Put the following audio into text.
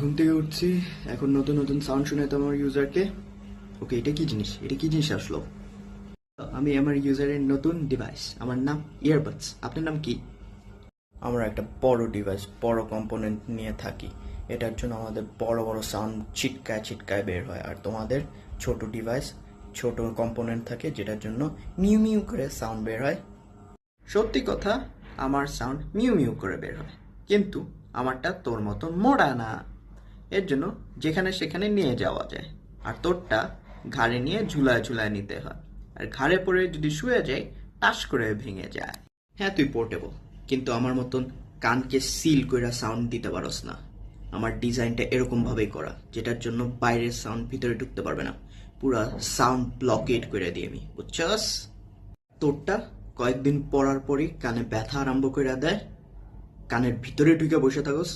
ঘুম থেকে উঠছি, এখন নতুন নতুন সাউন্ড শুনে তো আমার ইউজারকে। ওকে, এটা কি জিনিস আসলো? আমি আমার ইউজারের নতুন ডিভাইস, আমার নাম ইয়ারবাডস। আপনার নাম কি? আমরা একটা বড় ডিভাইস, বড় কম্পোনেন্ট নিয়ে থাকি। এটার জন্য আমাদের বড় বড় সাউন্ড ছিটকায় ছিটকায় বের হয়, আর তোমাদের ছোট ডিভাইস, ছোট কম্পোনেন্ট থাকে যেটার জন্য মিউ মিউ করে সাউন্ড বের হয়। সত্যি কথা, আমার সাউন্ড মিউ মিউ করে বের হয়, কিন্তু আমারটা তোর মতো মোড়া না। এর জন্য যেখানে সেখানে নিয়ে যাওয়া যায়, আর তোরটা ঘাড়ে নিয়ে ঝুলায় ঝুলায় নিতে হয়। আর ঘাড়ে পড়ে যদি শুয়ে যায়, টাস করে ভেঙে যায়। হ্যাঁ, তুই পোর্টেবল, কিন্তু আমার মতন কানকে সিল কইরা সাউন্ড দিতে পারস না। আমার ডিজাইনটা এরকম ভাবেই করা, যেটার জন্য বাইরের সাউন্ড ভিতরে ঢুকতে পারবে না। পুরা সাউন্ড ব্লকেট করে দিই আমি, বুঝছস? তোরটা কয়েকদিন পরার পরই কানে ব্যথা আরম্ভ করে দেয়, কানের ভিতরে ঢুকে বসে থাকস।